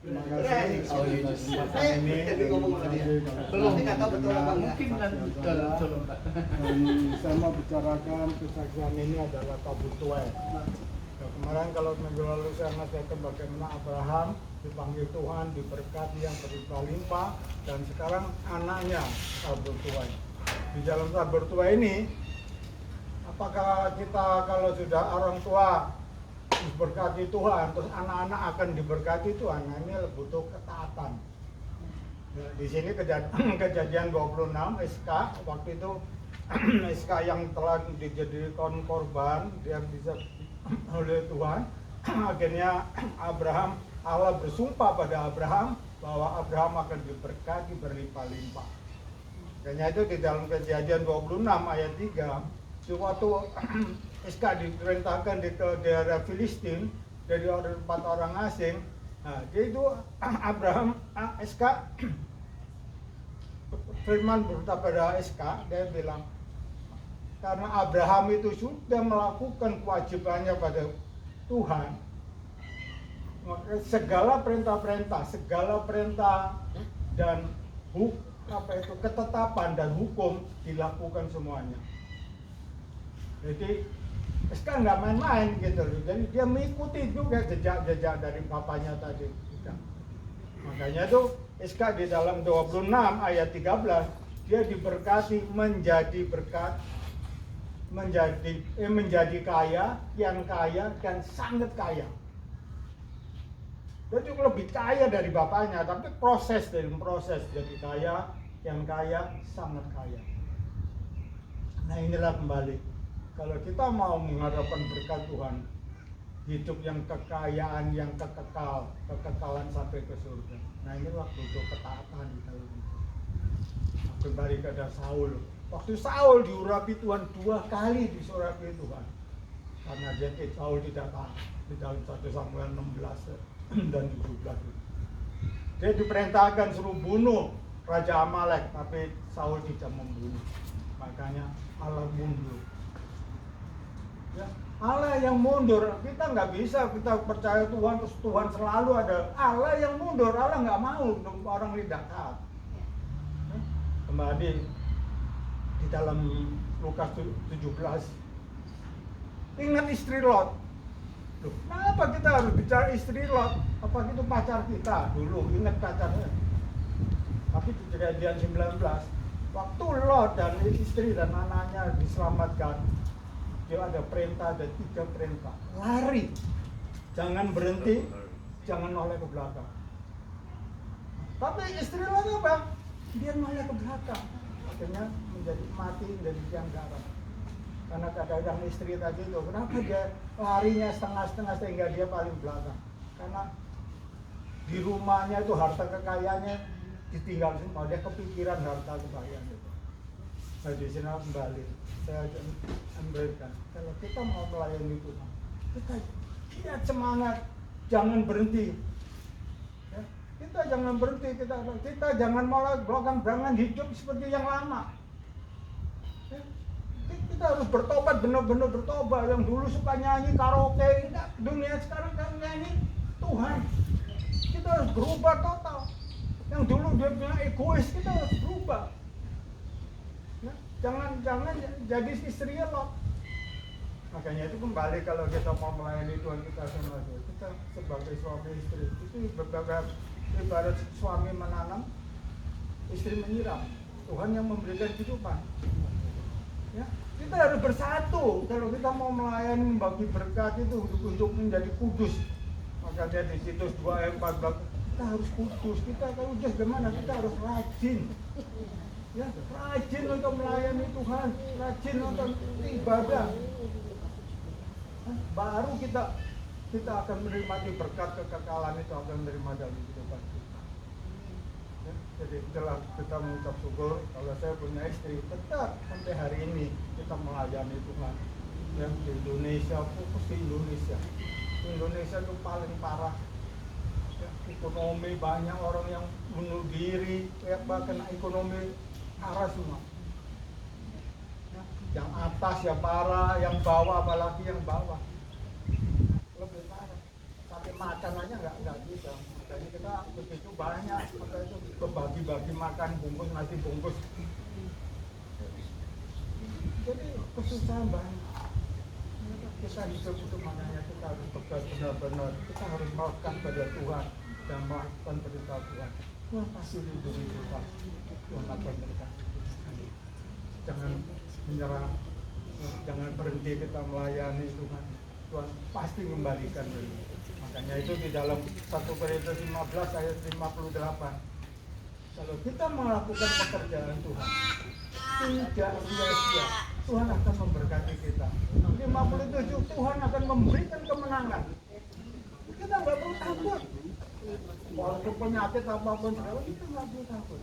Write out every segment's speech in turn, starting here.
Terima kasih Oh, iya. kesempatan ini. Jadi ngomong sama dia. Belum. Tapi nggak tahu betul apa enggak. Mungkin kan belum, Pak. Dan saya mau bicarakan kesaksian ini adalah Kabutuai. Kemarin kalau minggu lalu saya mengajarkan bagaimana Abraham dipanggil Tuhan, diberkati yang berlimpah-limpah, dan sekarang anaknya Kabutuai. Di dalam Kabutuai ini, apakah kita kalau sudah orang tua diberkati Tuhan, terus anak-anak akan diberkati Tuhan? Nah, ini butuh ketaatan. Ya, di sini kejadian 26 SK waktu itu SK yang telah dijadikan korban dia bisa oleh Tuhan. Akhirnya Allah bersumpah pada Abraham bahwa Abraham akan diberkati berlimpah-limpah. Makanya itu di dalam kejadian 26 ayat 3, waktu SK diperintahkan di daerah Filistin dari 4 orang asing. Nah, dia itu Abraham SK firman berkata pada SK, dia bilang karena Abraham itu sudah melakukan kewajibannya pada Tuhan, maka segala perintah dan ketetapan dan hukum dilakukan semuanya. Jadi SK nggak main-main gitu loh. Jadi dia mengikuti juga jejak-jejak dari bapaknya tadi. Makanya tuh SK di dalam 26 ayat 13 dia diberkati menjadi berkat, menjadi kaya, kian kaya dan sangat kaya. Dia juga lebih kaya dari bapaknya, tapi proses jadi kaya, kian kaya, sangat kaya. Nah, inilah kembali. Kalau kita mau mengharapkan berkat Tuhan, hidup yang kekayaan, yang kekekalan sampai ke surga. Nah, inilah butuh ketaatan di dalam itu. Kembali kepada Saul. Waktu Saul diurapi Tuhan 2 kali disurapi Tuhan. Karena Saul tidak taat di dalam 1 Samuel 16 dan 17. Dia diperintahkan suruh bunuh Raja Amalek, tapi Saul tidak membunuh. Makanya Allah mundur. Ya, Allah yang mundur, kita nggak bisa kita percaya Tuhan terus Tuhan selalu ada. Allah yang mundur, Allah nggak mau orang tidak taat. Kembali di dalam Lukas 17, ingat istri Lot. Loh, kenapa kita harus bicara istri Lot? Apa itu pacar kita dulu? Ingat pacarnya. Tapi di kejadian 19, waktu Lot dan istri dan anaknya diselamatkan, dia ada perintah, ada 3 perintah. Lari, jangan berhenti, jangan noleh ke belakang. Tapi istri Lot apa? Dia noleh ke belakang. Akhirnya mati menjadi tiang darah. Karena kadang-kadang istri tadi itu, kenapa dia larinya setengah-setengah sehingga dia paling belakang? Karena di rumahnya itu harta kekayaannya ditinggal semua, dia kepikiran harta kekayaan itu. Nah, di sini kembali saya memberikan, kalau kita mau melayani Tuhan, kita lihat semangat, jangan berhenti. Ya, kita jangan berhenti, kita jangan malah belakang-belakangan hidup seperti yang lama. Ya, kita harus bertobat, benar-benar bertobat. Yang dulu suka nyanyi karaoke, dunia sekarang kan nyanyi Tuhan. Kita harus berubah total. Yang dulu dia bilang egois, kita harus berubah. Ya, jangan jadi istri Lot. Makanya itu kembali kalau kita mau melayani Tuhan kita sebagai suami istri itu ibarat suami menanam, istri menyiram. Tuhan yang memberikan kehidupan. Ya, kita harus bersatu kalau kita mau melayani, membagi berkat itu untuk menjadi kudus. Maka dia di Titus 2 ayat 14, kita harus kudus. Kita kalau kudus gimana? Kita harus rajin. Ya, rajin untuk melayani Tuhan, rajin untuk ibadah. Baru kita akan menikmati berkat kekekalan itu, akan menerima dalam kehidupan kita. Ya, jadi itulah kita mengucap syukur kalau saya punya istri, tetap sampai hari ini kita melayani Tuhan. Ya, di Indonesia, fokus di Indonesia. Indonesia itu paling parah. Ya, ekonomi banyak orang yang bunuh diri, ya, bahkan ekonomi parah semua. Ya, yang atas ya parah, yang bawah apalagi yang bawah lebih parah. Sampai makan aja nggak bisa. Jadi kita begitu banyak, maka itu kebagi-bagi makan bungkus nasi bungkus. Jadi kesusahan banyak. Kita hidup itu makanya kita harus tegas benar-benar. Kita harus melakukan pada Tuhan dan melakukan perintah Tuhan. Tuhan pasti lindungi kita. Tuhan akan berkati. Jangan menyerah, jangan berhenti kita melayani Tuhan. Tuhan pasti membalikan dulu. Makanya itu di dalam 1 Korintus 15 ayat 58. Kalau kita melakukan pekerjaan Tuhan, tidak sia-sia, Tuhan akan memberkati kita. 57, Tuhan akan memberikan kemenangan. Kita nggak perlu takut. Walaupun penyakit apapun segala, kita nggak perlu takut.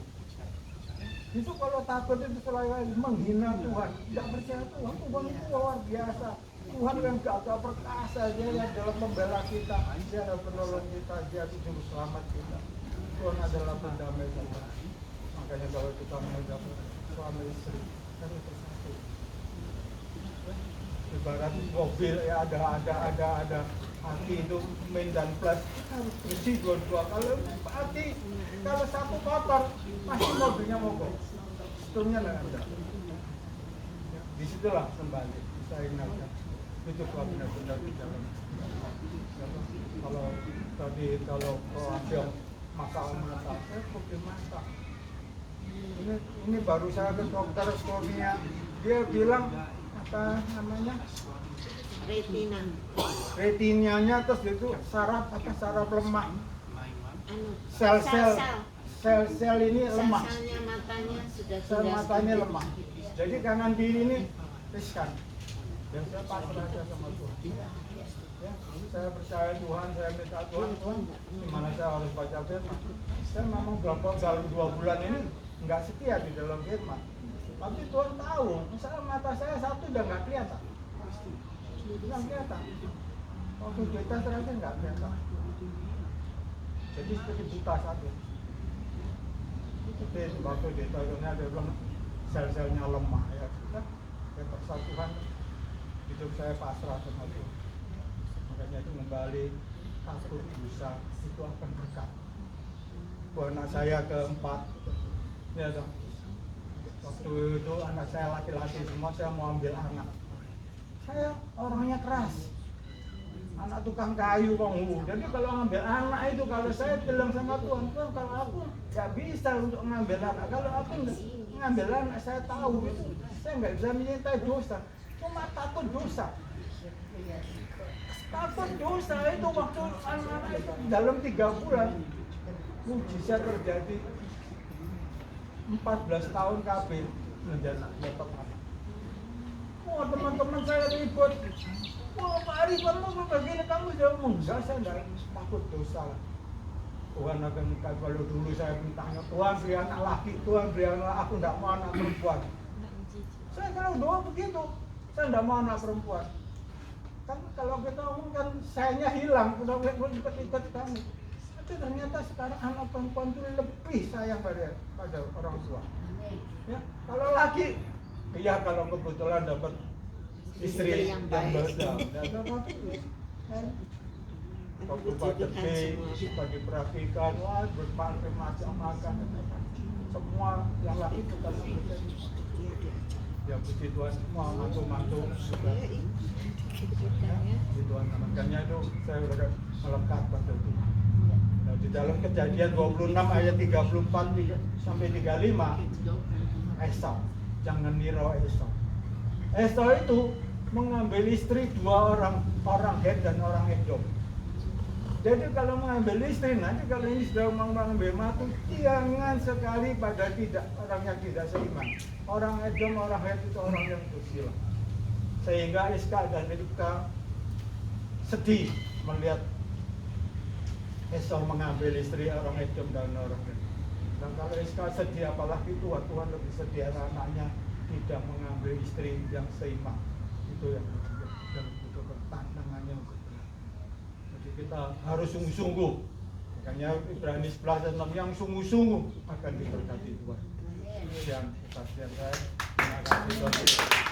Itu kalau takut itu selalu menghina Tuhan, tidak percaya Tuhan. Tuhan itu luar biasa. Tuhan yang gagah perkasa, Dia yang dalam membela kita, Dia adalah penolong kita, Dia itu juru selamat kita. Tuhan adalah pendamai kita. Makanya kalau kita menghadap suami istri, kan itu satu. Ibarat mobil ya ada aki itu main dan plus, kita harus bersih dua-dua. Kalau aki, kalau satu kotor, pasti mobilnya mogok. Setelahnya nggak ada. Disitulah kembali saya ingatkan. Itu benar-benar di dalam. Kalau tadi kalau ambil mata, saya kopi mata. Ini baru saya ke dokter kornea, dia bilang apa namanya? Retinanya terus itu saraf lemah. Sel ini lemah. Sel matanya lemah. Jadi kanan kiri ini riskan. Dan saya pasrah aja sama Tuhan. Ya, saya percaya Tuhan, saya minta Tuhan, gimana saya harus baca firman. Saya memang dalam 2 bulan ini nggak setia di dalam firman. Tapi Tuhan tahu, misalnya mata saya satu udah nggak kelihatan. Nggak kelihatan. Waktu kita terakhir nggak kelihatan. Jadi seperti buta satu. Tapi waktu kita ada bilang sel-selnya lemah ya. Ya persatuan hidup saya pasrah sama Tuhan. Makanya itu kembali takut dosa itu akan berkat. Anak saya keempat, ya dong. Waktu itu anak saya laki-laki semua, saya mau ambil anak. Saya orangnya keras, anak tukang kayu kong. Jadi kalau ngambil anak itu, kalau saya bilang sama Tuhan, Tuhan kalau aku nggak bisa untuk ngambil anak, kalau aku ngambil anak saya tahu itu, saya nggak bisa menyintai dosa. Cuma takut dosa. Takut dosa itu waktu anak-anak itu dalam 3 bulan mujizat terjadi. 14 tahun KB menjadi dapat anak. Wah teman-teman saya ribut. Wah Pak Ari kamu begini kamu jauh enggak, saya enggak takut dosa. Tuhan akan kalau dulu saya mintanya Tuhan beri anak laki, Tuhan beri anak, aku enggak mau anak perempuan. Saya kalau doa begitu. Saya tidak mau anak perempuan. Kan kalau kita ngomong kan sayanya hilang, udah ikut kami. Tapi ternyata sekarang anak perempuan itu lebih sayang pada orang tua. Ya, kalau laki, iya kalau kebetulan dapat istri yang berbeda. Waktu pandemi, suka diperhatikan, wah bermacam-macam. Semua yang laki bukan ya puji Tuhan semua mantu-mantu sudah Tuhan, makanya itu saya udah melekat pada Tuhan. Nah, di dalam Kejadian 26 ayat 34 sampai 35 Esau, jangan niru Esau. Esau itu mengambil istri 2 orang Het dan orang Edom. Jadi kalau mengambil istri, nanti kalau ini sudah mengambil matu, jangan sekali pada orang yang tidak seiman. Orang Edom, orang Het itu orang yang bersila. Sehingga Iska dan Ribka sedih melihat Esau mengambil istri orang Edom dan orang Het. Dan kalau Iska sedih, apalagi Tuhan lebih sedih anaknya tidak mengambil istri yang seiman. Itu yang itu tantangannya. Kita harus sungguh-sungguh. Makanya Ibrani 11 yang sungguh-sungguh akan diberkati Tuhan. Sekian kesaksian saya. Terima kasih.